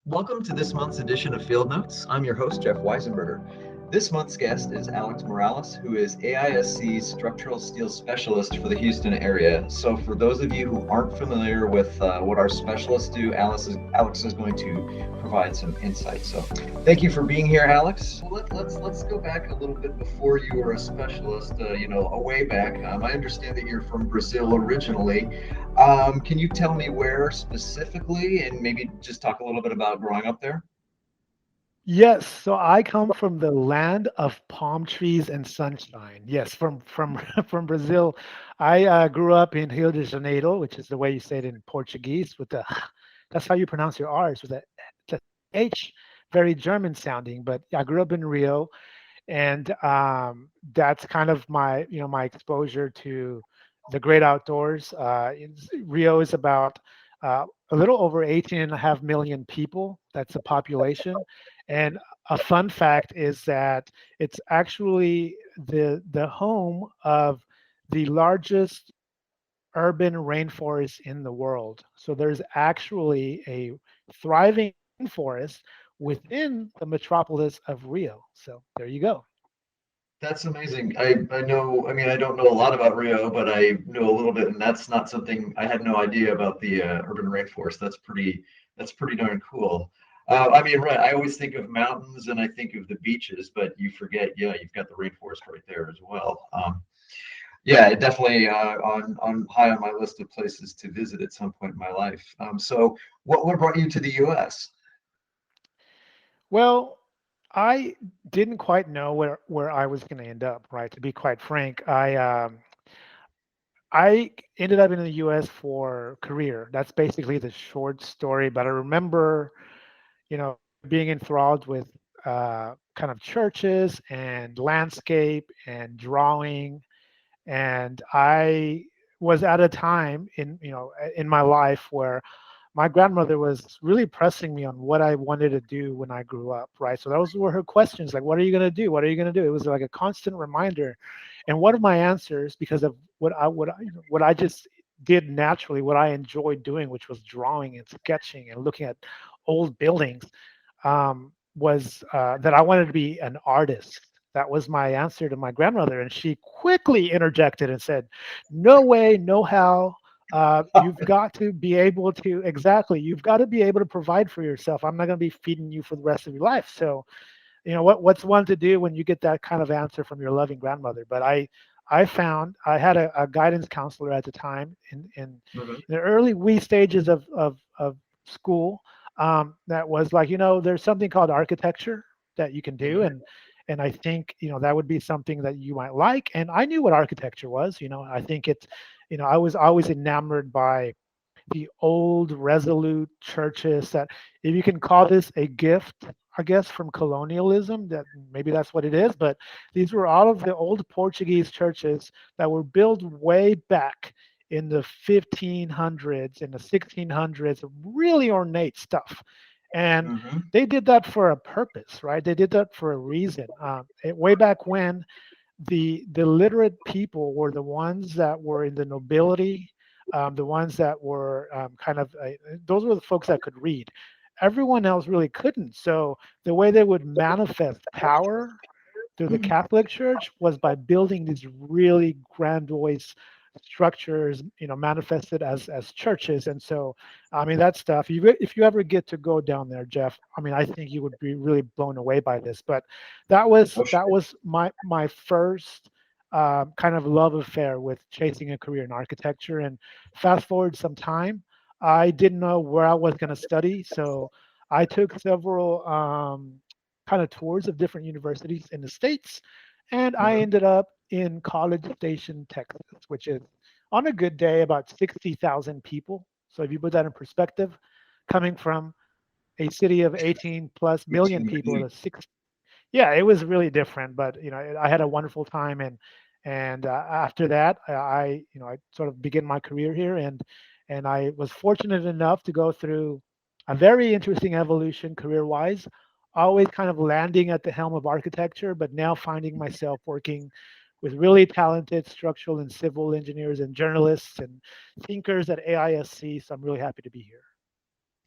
Welcome to this month's edition of Field Notes. I'm your host, Jeff Weisenberger. This month's guest is Alex Morales, who is AISC's Structural Steel Specialist for the Houston area. So, for those of you who aren't familiar with what our specialists do, Alex is going to provide some insight. So, thank you for being here, Alex. Well, let's go back a little bit before you were a specialist. A way back. I understand that you're from Brazil originally. Can you tell me where specifically, and maybe just talk a little bit about growing up there? Yes, so I come from the land of palm trees and sunshine. Yes, from from Brazil. I grew up in Rio de Janeiro, which is the way you say it in Portuguese, with the that's how you pronounce your R's with the H, very German sounding. But I grew up in Rio, and that's kind of my exposure to the great outdoors. Rio is about a little over 18.5 million people. That's the population, and a fun fact is that it's actually the home of the largest urban rainforest in the world. So there's actually a thriving rainforest within the metropolis of Rio. So there you go. That's amazing. I know, I mean, I don't know a lot about Rio, but I know a little bit, and that's not something I had no idea about the urban rainforest. That's pretty darn cool. I mean, right, I always think of mountains and I think of the beaches, but you forget, yeah, you've got the rainforest right there as well. Yeah, definitely on high on my list of places to visit at some point in my life. So what brought you to the U.S.? Well, I didn't quite know where I was going to end up, right? To be quite frank, I ended up in the U.S. for career. That's basically the short story. But I remember, being enthralled with kind of churches and landscape and drawing, and I was at a time in my life where my grandmother was really pressing me on what I wanted to do when I grew up, right? So those were her questions, like, what are you going to do? What are you going to do? It was like a constant reminder. And one of my answers, because of what I just did naturally, what I enjoyed doing, which was drawing and sketching and looking at old buildings, was that I wanted to be an artist. That was my answer to my grandmother, and she quickly interjected and said, "No way, no how. You've got to be able to exactly. You've got to be able to provide for yourself. I'm not going to be feeding you for the rest of your life." So, what's one to do when you get that kind of answer from your loving grandmother? But I found I had a guidance counselor at the time in Mhm. the early wee stages of school, that was like, there's something called architecture that you can do, Mhm. and I think that would be something that you might like. And I knew what architecture was. I think it's, I was always enamored by the old resolute churches that, if you can call this a gift, I guess, from colonialism, that maybe that's what it is. But these were all of the old Portuguese churches that were built way back in the 1500s and the 1600s, really ornate stuff. And Mhm. they did that for a purpose, right? They did that for a reason. Way back when, the literate people were the ones that were in the nobility, the ones that were kind of those were the folks that could read. Everyone else really couldn't. So the way they would manifest power through the Catholic Church was by building these really grandiose structures, manifested as churches. And so, I mean, that stuff. If you ever get to go down there, Jeff, I mean, I think you would be really blown away by this. But that was Oh, that sure. was my first kind of love affair with chasing a career in architecture. And fast forward some time, I didn't know where I was going to study, so I took several kind of tours of different universities in the States. And I Mhm. ended up in College Station, Texas, which is, on a good day, about 60,000 people. So if you put that in perspective, coming from a city of 18 plus million 18 people million. to six, yeah, it was really different. But I had a wonderful time, and after that, I sort of began my career here, and I was fortunate enough to go through a very interesting evolution career-wise, always kind of landing at the helm of architecture, but now finding myself working with really talented structural and civil engineers and journalists and thinkers at AISC. So I'm really happy to be here.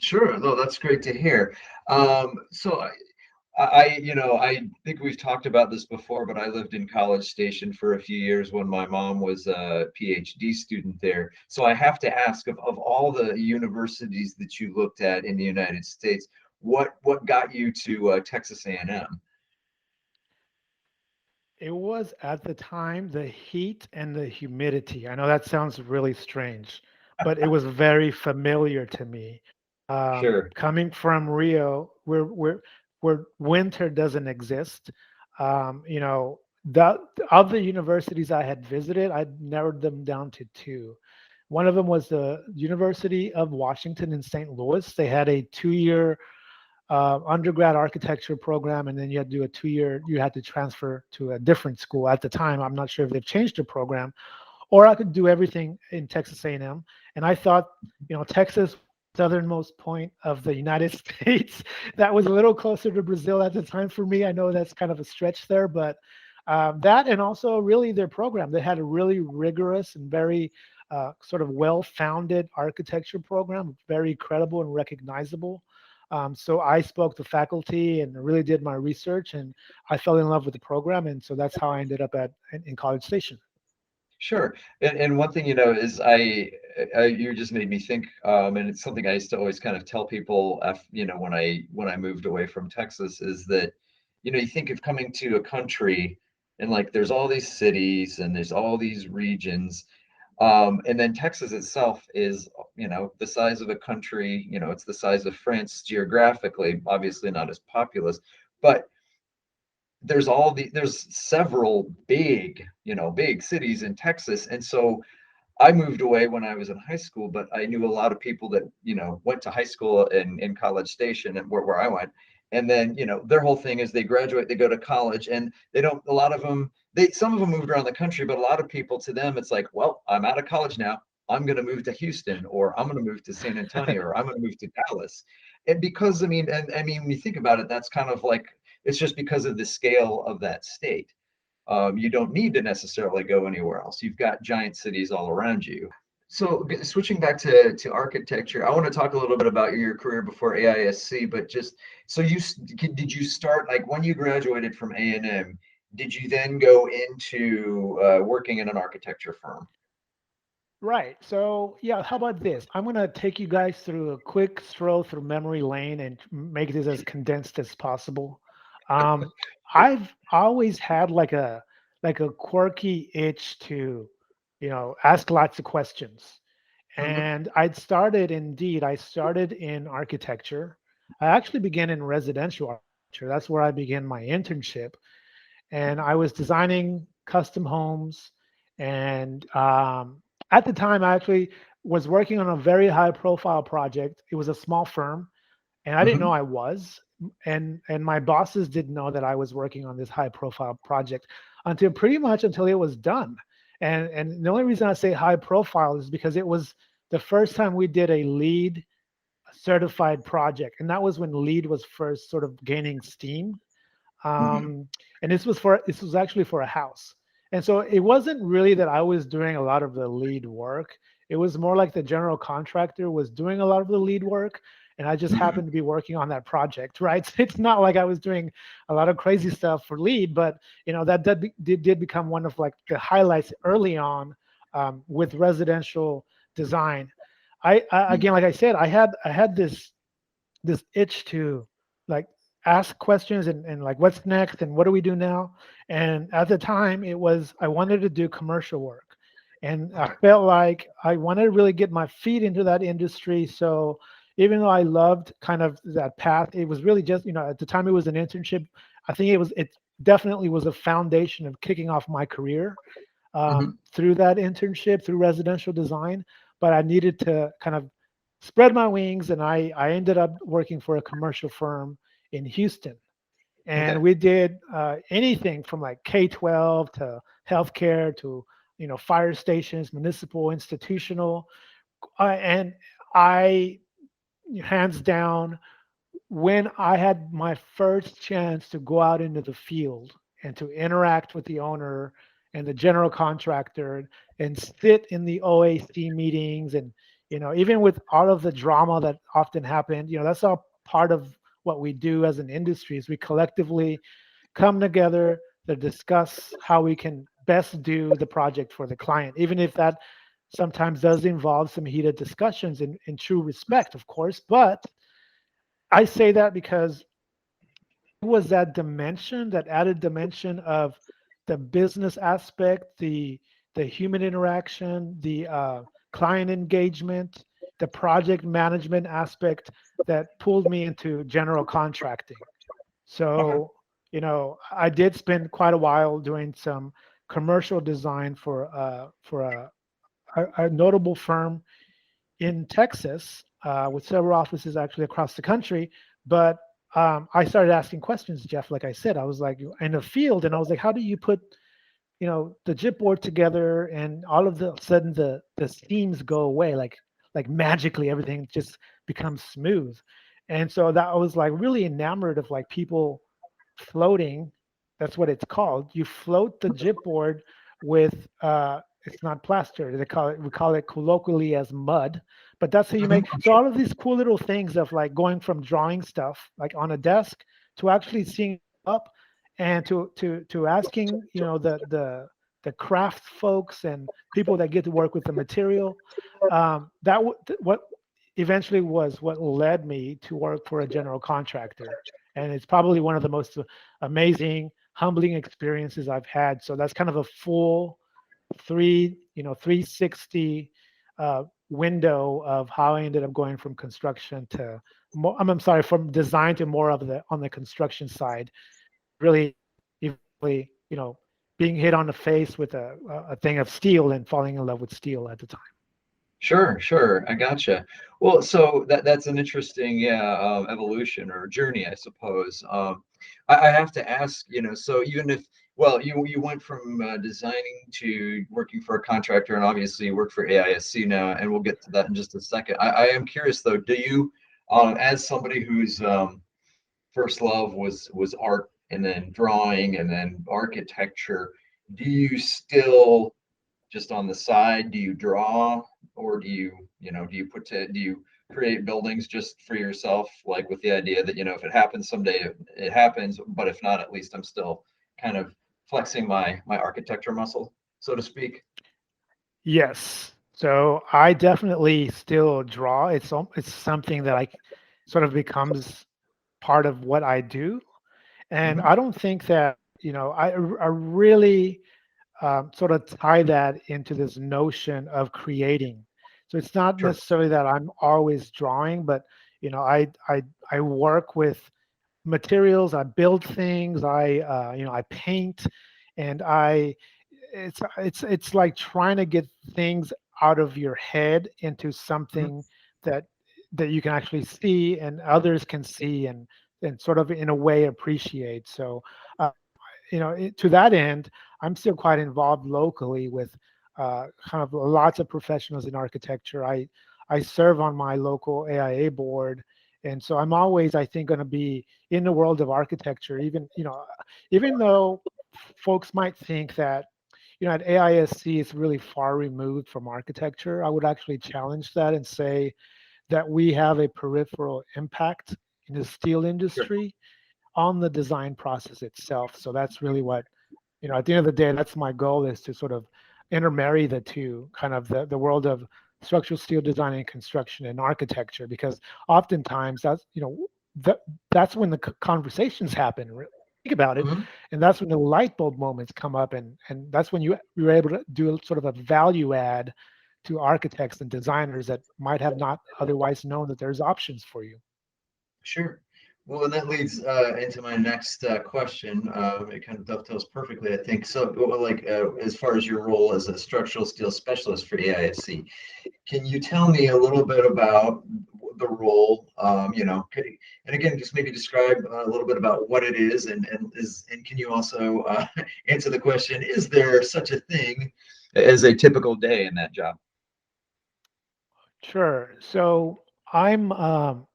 Sure. No, that's great to hear. So I think we've talked about this before, but I lived in College Station for a few years when my mom was a PhD student there. So I have to ask, of all the universities that you looked at in the United States, what got you to Texas A&M? It was at the time the heat and the humidity. I know that sounds really strange, but it was very familiar to me. Sure. Coming from Rio, where winter doesn't exist, you know, the of the universities I had visited, I narrowed them down to two. One of them was the University of Washington in St. Louis. They had a 2-year undergrad architecture program, and then you had to do a 2-year. You had to transfer to a different school at the time. I'm not sure if they've changed the program, or I could do everything in Texas A&M. And I thought, Texas, southernmost point of the United States, that was a little closer to Brazil at the time for me. I know that's kind of a stretch there, but that and also really their program. They had a really rigorous and very sort of well-founded architecture program, very credible and recognizable. So I spoke to faculty and really did my research, and I fell in love with the program, and so that's how I ended up in College Station. Sure. And one thing, is you just made me think, and it's something I used to always kind of tell people, when I moved away from Texas, is that, you think of coming to a country and like there's all these cities and there's all these regions, and then Texas itself is, the size of a country, it's the size of France geographically, obviously not as populous, but there's several big cities in Texas. And so I moved away when I was in high school, but I knew a lot of people that, went to high school in College Station and where I went. And then, their whole thing is they graduate, they go to college, and a lot of them, some of them moved around the country, but a lot of people, to them, it's like, well, I'm out of college now. I'm going to move to Houston, or I'm going to move to San Antonio, or I'm going to move to Dallas. And because, when you think about it, that's kind of like, it's just because of the scale of that state. You don't need to necessarily go anywhere else. You've got giant cities all around you. So switching back to architecture, I want to talk a little bit about your career before AISC, but just so did you start like when you graduated from A&M, did you then go into working in an architecture firm? Right. So, yeah, how about this? I'm going to take you guys through a quick stroll through memory lane and make this as condensed as possible. Um, I've always had like a quirky itch to, ask lots of questions. Hmm. And I started in architecture. I actually began in residential architecture. That's where I began my internship, and I was designing custom homes. And at the time, I actually was working on a very high profile project. It was a small firm, and I didn't know Hmm. I was. And my bosses didn't know that I was working on this high profile project until pretty much until it was done. And the only reason I say high profile is because it was the first time we did a lead certified project, and that was when lead was first sort of gaining steam. Hmm. um, and this was actually for a house. And so it wasn't really that I was doing a lot of the lead work. It was more like the general contractor was doing a lot of the lead work, and I just Hmm. happened to be working on that project, right? So it's not like I was doing a lot of crazy stuff for lead, but that did become one of like the highlights early on with residential design. Again, like I said, I had this itch to like ask questions and like what's next and what do we do now. And at the time it was I wanted to do commercial work, and I Okay. felt like I wanted to really get my feet into that industry. So even though I loved kind of that path, it was really just, at the time it was an internship. I think it definitely was a foundation of kicking off my career Hmm. through that internship, through residential design. But I needed to kind of spread my wings, and I ended up working for a commercial firm in Houston. And Okay. we did anything from like K-12 to healthcare to, fire stations, municipal, institutional. And I, hands down, when I had my first chance to go out into the field and to interact with the owner and the general contractor and sit in the OAC meetings and, even with all of the drama that often happened, that's all part of what we do as an industry is we collectively come together to discuss how we can best do the project for the client, even if that sometimes does involve some heated discussions in true respect, of course. But I say that because it was that dimension, that added dimension of the business aspect, the human interaction, the client engagement, the project management aspect that pulled me into general contracting. Okay. So, I did spend quite a while doing some commercial design for a notable firm in Texas with several offices actually across the country. But I started asking questions, Jeff. Like I said, I was like in the field, and I was like, how do you put the chipboard together, and all of the sudden the seams go away, like magically everything just becomes smooth. And so that I was like really enamored of like people floating. That's what it's called. You float the chipboard with it's not plaster. We call it colloquially as mud, but that's how you Hmm. make. So all of these cool little things of like going from drawing stuff like on a desk to actually seeing up, and to asking the craft folks and people that get to work with the material. What eventually was what led me to work for a general contractor, and it's probably one of the most amazing, humbling experiences I've had. So that's kind of a full 360 window of how I ended up going from construction to more, I'm sorry, from design to more of the on the construction side. Really, eventually, being hit on the face with a thing of steel and falling in love with steel at the time. Sure, sure. I gotcha. Well, so that's an interesting, yeah, evolution or journey, I suppose. I have to ask, so even if, well, you went from designing to working for a contractor, and obviously you work for AISC now, and we'll get to that in just a second. I am curious though, do you, as somebody whose first love was art and then drawing and then architecture, do you still just on the side, do you draw, or do you create buildings just for yourself, like with the idea that, if it happens someday, it happens, but if not, at least I'm still kind of flexing my architecture muscle, so to speak. Yes. So I definitely still draw. It's something that sort of becomes part of what I do. And Hmm. I don't think that, I really sort of tie that into this notion of creating. So it's not Sure. necessarily that I'm always drawing, but I work with materials. I build things. I paint, and it's like trying to get things out of your head into Hmm. something that you can actually see and others can see, and sort of in a way appreciate. So to that end, I'm still quite involved locally with kind of lots of professionals in architecture. I serve on my local AIA board, and so I'm always, I think, going to be in the world of architecture. Even though folks might think that at AISC it's really far removed from architecture, I would actually challenge that and say that we have a peripheral impact in the steel Sure. industry on the design process itself. So that's really what, at the end of the day, that's my goal, is to sort of intermarry the two, kind of the world of structural steel design and construction and architecture, because oftentimes that, that's when the conversations happen. Think about it. Hmm. And that's when the light bulb moments come up. And that's when you're able to do sort of a value add to architects and designers that might have not otherwise known that there's options for you. Sure. Well, and that leads into my next question. It kind of dovetails perfectly, I think. So, well, like, as far as your role as a structural steel specialist for AISC, can you tell me a little bit about the role? And again, just maybe describe a little bit about what it is, and can you also answer the question: is there such a thing as a typical day in that job? Sure. So I'm um,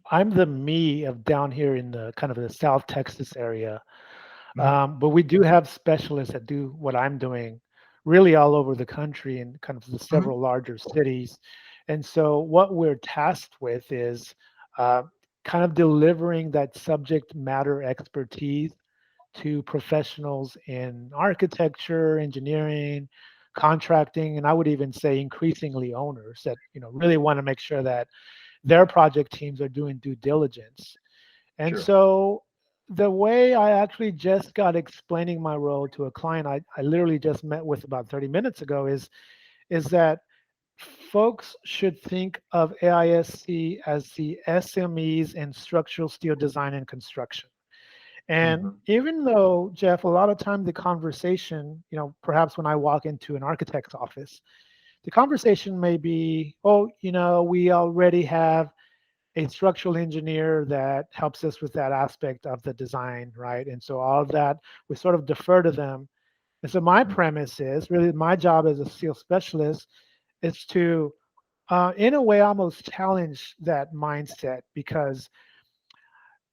I'm the me of down here in the kind of the South Texas area. Mhm. But we do have specialists that do what I'm doing really all over the country, in kind of the Mhm. several larger cities. And so what we're tasked with is uh, kind of delivering that subject matter expertise to professionals in architecture, engineering, contracting, and I would even say increasingly owners that really want to make sure that their project teams are doing due diligence. And Sure. so the way I actually just got explaining my role to a client I literally just met with about 30 minutes ago is that folks should think of AISC as the SMEs in structural steel design and construction. And Mm-hmm. even though, Jeff, a lot of time the conversation, perhaps when I walk into an architect's office, the conversation may be, oh, we already have a structural engineer that helps us with that aspect of the design, right? And so all of that, we sort of defer to them. And so my Mm-hmm. premise is really my job as a steel specialist is to, in a way, almost challenge that mindset because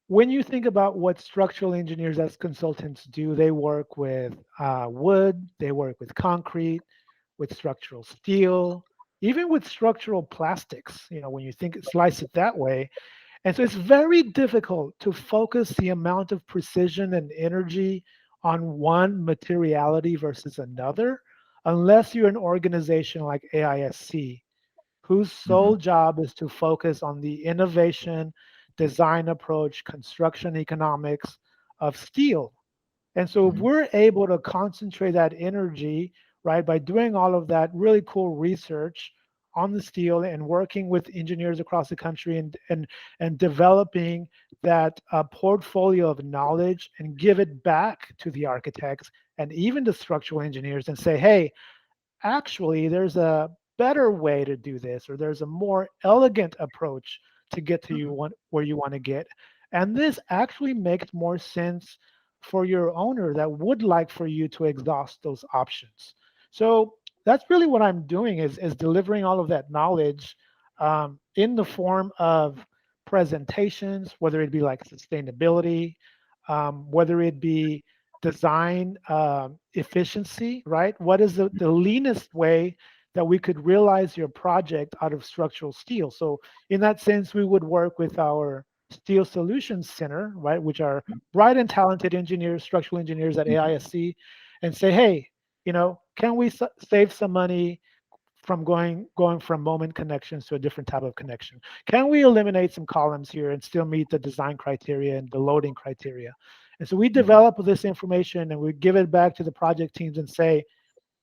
when you think about what structural engineers as consultants do, they work with wood, they work with concrete, with structural steel, even with structural plastics. When you think slice it that way, and so it's very difficult to focus the amount of precision and energy on one materiality versus another, unless you're an organization like AISC, whose Mm-hmm. sole job is to focus on the innovation, design approach, construction economics of steel. And so if Mm-hmm. we're able to concentrate that energy, right, by doing all of that really cool research on the steel and working with engineers across the country and developing that portfolio of knowledge and give it back to the architects and even the structural engineers and say, hey, actually there's a better way to do this, or there's a more elegant approach to get to Mm-hmm. where you want to get, and this actually makes more sense for your owner that would like for you to exhaust those options. So that's really what I'm doing is delivering all of that knowledge in the form of presentations, whether it be like sustainability, whether it be design efficiency, right? What is the leanest way that we could realize your project out of structural steel? So, in that sense, we would work with our Steel Solutions Center, right, which are bright and talented engineers, structural engineers at Mm-hmm. AISC, and say, hey, can we save some money from going from moment connections to a different type of connection? Can we eliminate some columns here and still meet the design criteria and the loading criteria? And so we Mm-hmm. develop this information and we give it back to the project teams and say,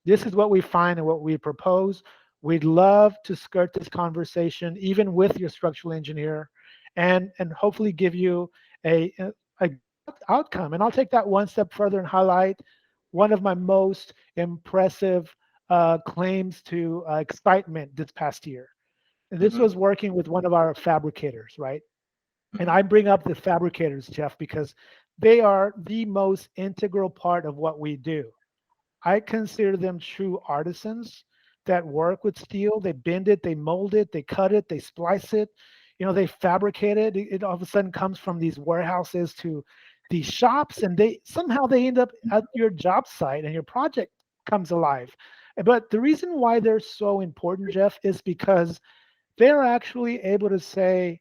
this is what we find and what we propose. We'd love to skirt this conversation, even with your structural engineer, and hopefully give you a outcome. And I'll take that one step further and highlight one of my most impressive claims to excitement this past year. And this Mm-hmm. was working with one of our fabricators, right? And Mm-hmm. I bring up the fabricators, Jeff, because they are the most integral part of what we do. I consider them true artisans that work with steel. They bend it, they mold it, they cut it, they splice it. They fabricate it. It all of a sudden comes from these warehouses to these shops, and they end up at your job site, and your project comes alive. But the reason why they're so important, Jeff, is because they're actually able to say,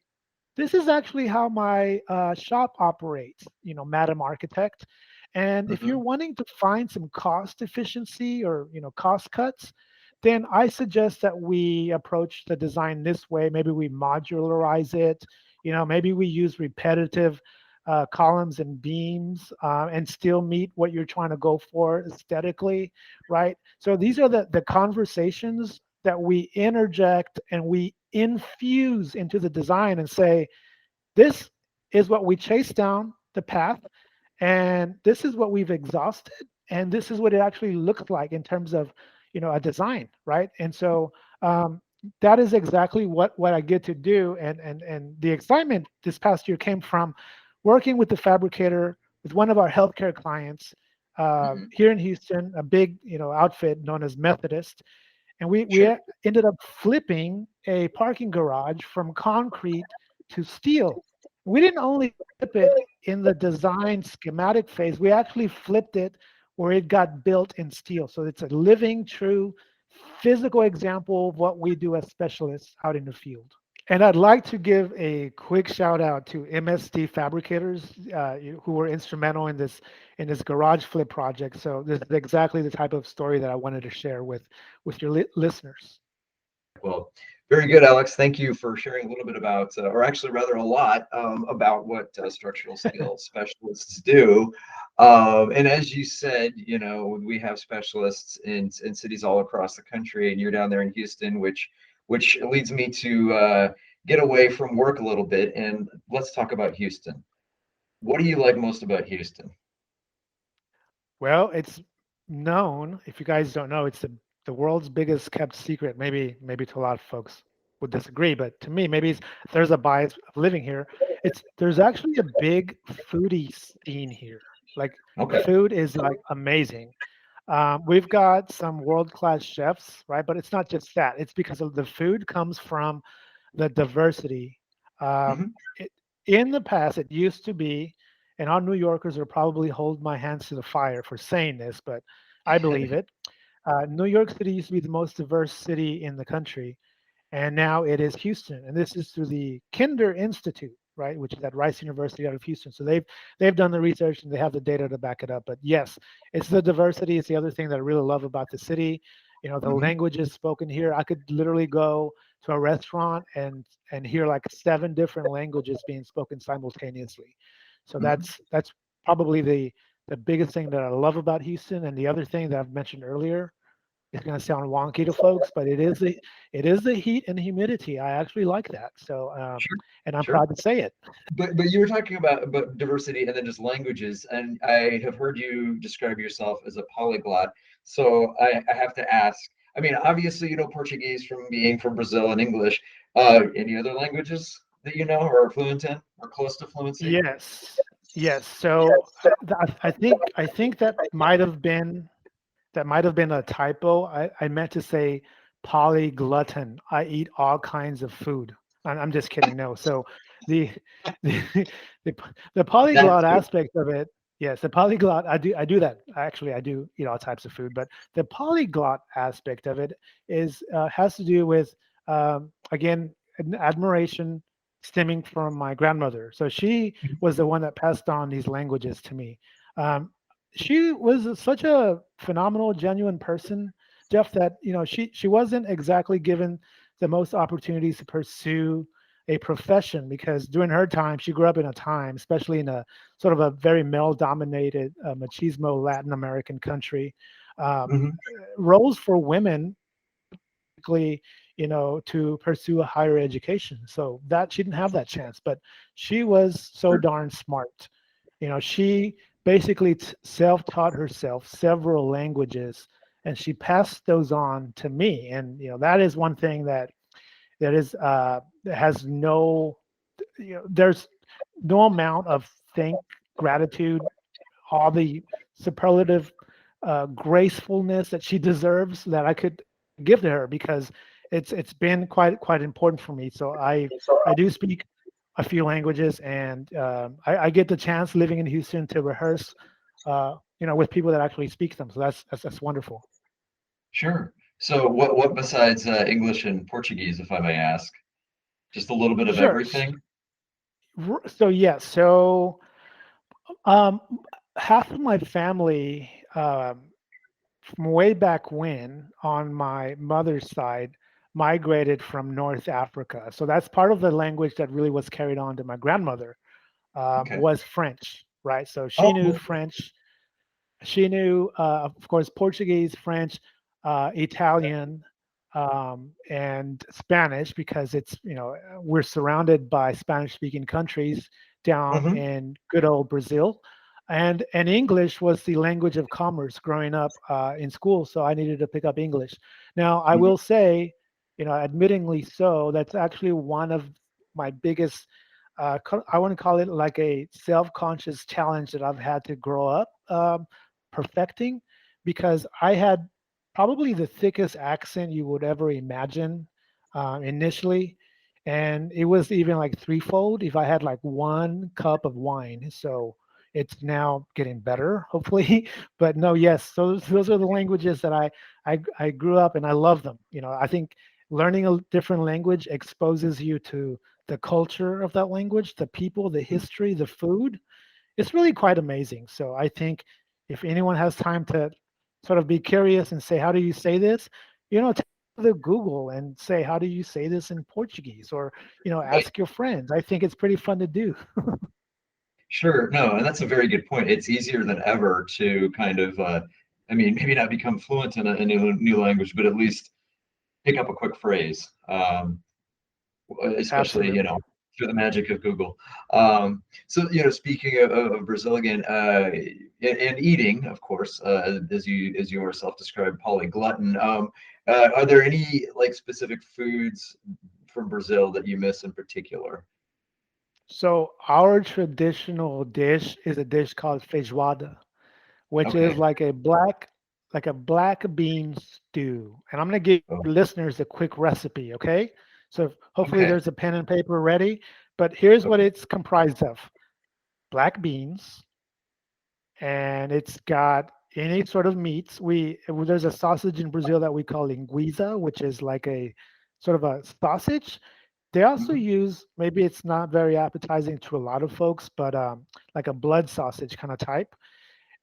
this is actually how my shop operates, Madam Architect. And if you're Mm-hmm. wanting to find some cost efficiency or, cost cuts, then I suggest that we approach the design this way. Maybe we modularize it, maybe we use repetitive columns and beams and still meet what you're trying to go for aesthetically, right? So these are the conversations that we interject and we infuse into the design and say, this is what we chase down the path, and this is what we've exhausted, and this is what it actually looks like in terms of, a design, right? And so that is exactly what I get to do, and the excitement this past year came from working with the fabricator with one of our healthcare clients Mm-hmm. here in Houston, a big outfit known as Methodist, and we Sure. ended up flipping a parking garage from concrete to steel. We didn't only flip it in the design schematic phase, we actually flipped it where it got built in steel. So it's a living, true physical example of what we do as specialists out in the field. And I'd like to give a quick shout out to MSD fabricators who were instrumental in this garage flip project. So this is exactly the type of story that I wanted to share with your listeners. Well, very good, Alex. Thank you for sharing a little bit about, or actually rather a lot, about what structural steel specialists do. And as you said, you know, we have specialists in cities all across the country, and you're down there in Houston, which leads me to get away from work a little bit, and let's talk about Houston. What do you like most about Houston? Well, it's known, if you guys don't know, it's the world's biggest kept secret. Maybe to a lot of folks would disagree, but to me, maybe there's a bias of living here. It's there's actually a big foodie scene here. Like the Okay. food is like amazing. We've got some world-class chefs, right? But it's not just that. It's because of the food comes from the diversity. Um, Hmm. it, in the past, it used to be, and our New Yorkers will probably hold my hands to the fire for saying this, but I believe it. New York City used to be the most diverse city in the country, and now it is Houston, and this is through the Kinder Institute, right, which is at Rice University out of Houston. So they've done the research and they have the data to back it up. But yes, it's the diversity. It's the other thing that I really love about the city. You know, the Hmm. languages spoken here. I could literally go to a restaurant and hear like 7 different languages being spoken simultaneously. So Hmm. that's probably the biggest thing that I love about Houston. And the other thing that I've mentioned earlier, it's going to sound wonky to folks, but it is the heat and humidity. I actually like that. So, Sure. and I'm Sure. proud to say it. But you were talking about diversity and then just languages, and I have heard you describe yourself as a polyglot. So I have to ask. I mean, obviously you know Portuguese from being from Brazil and English. Any other languages that you know or are fluent in or close to fluency? Yes, yes. So I think that might have been a typo. I meant to say polyglutton. I eat all kinds of food. I'm just kidding. No. So the the the, the That's polyglot good. aspect of it, yes, the polyglot. I do that. Actually, I do eat all types of food. But the polyglot aspect of it is has to do with again an admiration stemming from my grandmother. So she was the one that passed on these languages to me. Um, she was such a phenomenal, genuine person, Jeff, that she wasn't exactly given the most opportunities to pursue a profession because during her time she grew up in a time, especially in a sort of a very male-dominated machismo Latin American country. Um, Hmm. roles for women basically, to pursue a higher education. So that she didn't have that chance, but she was so Sure. darn smart. She basically self-taught herself several languages, and she passed those on to me. And that is one thing that is that has no, there's no amount of thank gratitude, all the superlative gracefulness that she deserves that I could give to her because it's been quite important for me. So I do speak a few languages, and I get the chance living in Houston to rehearse, with people that actually speak them. So that's wonderful. Sure. So what besides English and Portuguese, if I may ask? Just a little bit of Sure. everything? So yes. So um, half of my family, from way back when on my mother's side, migrated from North Africa. So that's part of the language that really was carried on to my grandmother, Okay. was French, right? So Oh, she knew French. She knew, of course, Portuguese, French, Italian, and Spanish because we're surrounded by Spanish-speaking countries down hmm. in good old Brazil, and English was the language of commerce growing up in school. So I needed to pick up English. Now I Hmm. will say, admittingly so, that's actually one of my biggest. I want to call it like a self-conscious challenge that I've had to grow up perfecting because I had probably the thickest accent you would ever imagine initially. And it was even like threefold if I had like 1 cup of wine. So, It's now getting better, hopefully. But no, yes, those are the languages that I grew up and I love them. I think learning a different language exposes you to the culture of that language, the people, the history, the food. It's really quite amazing. So I think if anyone has time to sort of be curious and say, how do you say this? Take the Google and say, how do you say this in Portuguese? Or, Right. ask your friends. I think it's pretty fun to do. Sure. No, and that's a very good point. It's easier than ever to kind of, I mean, maybe not become fluent in a new language, but at least pick up a quick phrase, especially, Absolutely. through the magic of Google. So, speaking of Brazil again, and eating, of course, as you yourself described, polyglutton. Are there any like specific foods from Brazil that you miss in particular? So our traditional dish is a dish called feijoada, which is Okay. like a black bean stew. And I'm going to give Oh, listeners a quick recipe, okay? So hopefully okay. there's a pen and paper ready. But here's what Okay. it's comprised of: black beans, and it's got any sort of meats. There's a sausage in Brazil that we call linguiça, which is like a sort of a sausage. They also Mhm. use, maybe it's not very appetizing to a lot of folks, but like a blood sausage kind of type.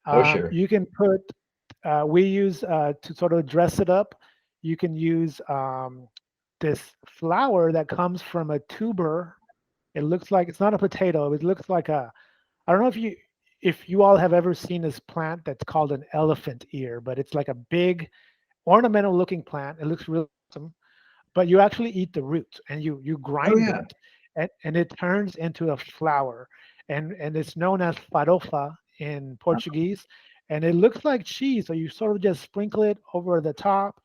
Oh, sure. You can put, we use to sort of dress it up. You can use this flour that comes from a tuber. It looks like it's not a potato. It looks like a, I don't know if you all have ever seen this plant that's called an elephant ear, but it's like a big ornamental looking plant. It looks really awesome, but you actually eat the root and you Oh, grind yeah. it, and it turns into a flour, and it's known as farofa in Portuguese, and it looks like cheese. So you sort of just sprinkle it over the top,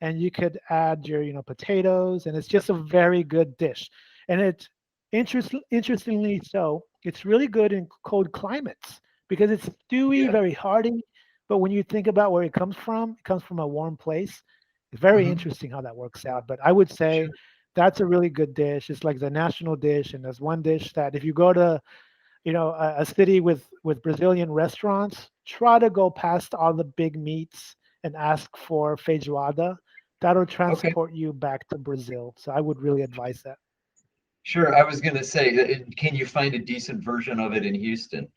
and you could add your potatoes, and it's just a very good dish. And it's interestingly so, it's really good in cold climates because it's dewy, Yeah. very hearty. But when you think about where it comes from a warm place. It's very Hmm. interesting how that works out. But I would say Sure. that's a really good dish. It's like the national dish, and there's one dish that if you go to a city with Brazilian restaurants, try to go past all the big meats and ask for feijoada. That'll Okay. transport you back to Brazil. So I would really advise that. Sure. I was gonna say, can you find a decent version of it in Houston?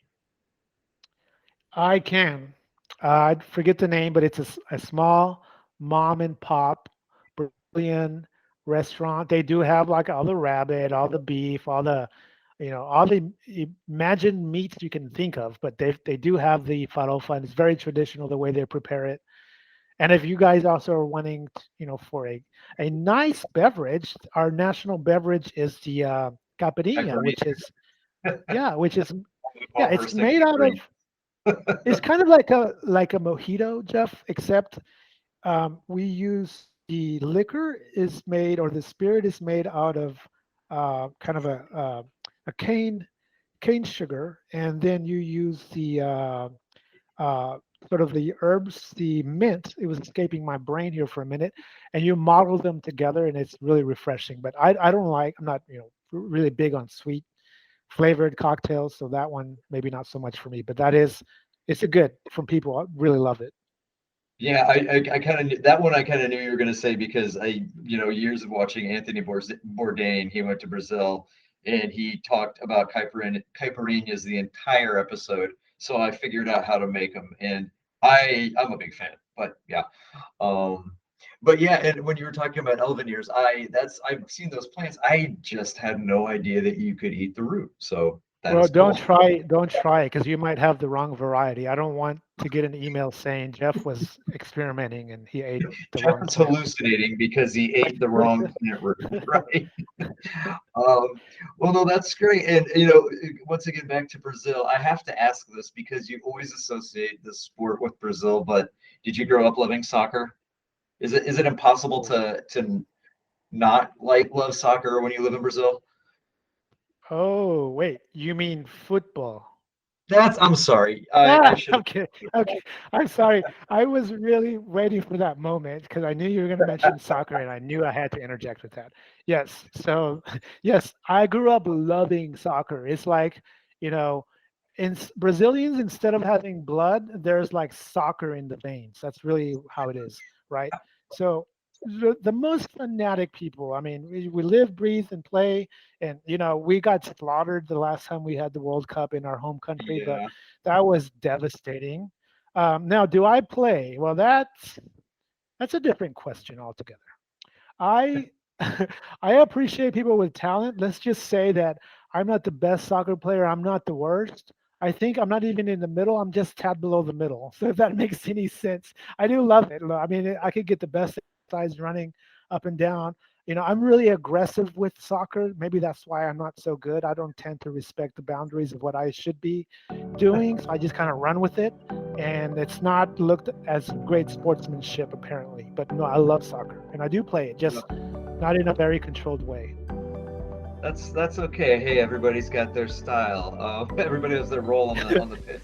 I can. I forget the name, but it's a small mom and pop Brazilian restaurant. They do have like all the rabbit, all the beef, all the imagined meats you can think of. But they do have the farofa, and it's very traditional the way they prepare it. And if you guys also are wanting, for a nice beverage, our national beverage is the caipirinha, which Caipirinha. is yeah, which is yeah, Well it's versed in made out of, caipirinha. it's kind of like a mojito, Jeff, except we use the liquor is made, or the spirit is made out of kind of a cane sugar, and then you use the uh, sort of the herbs, the mint. It was escaping my brain here for a minute, and you model them together, and it's really refreshing. But I don't like. I'm not really big on sweet flavored cocktails, so that one maybe not so much for me. But it's a good from people. I really love it. Yeah, I kind of that one I kind of knew you were going to say because years of watching Anthony Bourdain, he went to Brazil and he talked about caipirinhas the entire episode. So I figured out how to make them, and I'm a big fan. But yeah, um, but yeah, and when you were talking about elven ears, I've seen those plants. I just had no idea that you could eat the root. So that Well, is cool. don't try it because you might have the wrong variety. I don't want to get an email saying Jeff was experimenting and he ate the Jeff wrong is plant. hallucinating because he ate the wrong plant root, right? Well, no, that's great. And once again, back to Brazil, I have to ask this because you always associate the sport with Brazil. But did you grow up loving soccer? Is it impossible Oh, to not like love soccer when you live in Brazil? oh, wait, you mean football? I'm sorry. I should have. Okay, okay. I'm sorry. I was really waiting for that moment because I knew you were going to mention soccer, and I knew I had to interject with that. Yes. So, yes, I grew up loving soccer. It's like, you know, Brazilians, instead of having blood, there's like soccer in the veins. That's really how it is, right? So the most fanatic people, I mean, we live, breathe, and play. And, we got slaughtered the last time we had the World Cup in our home country, but Yeah. that was devastating. Now, do I play? Well, that's a different question altogether. I I appreciate people with talent. Let's just say that I'm not the best soccer player. I'm not the worst. I think I'm not even in the middle. I'm just tad below the middle. So if that makes any sense, I do love it. I mean, I could get the best exercise running up and down. I'm really aggressive with soccer. Maybe that's why I'm not so good. I don't tend to respect the boundaries of what I should be doing. So I just kind of run with it. And it's not looked as great sportsmanship, apparently. But no, I love soccer and I do play it, just not in a very controlled way. That's okay. Hey, everybody's got their style. Everybody has their role on the pitch.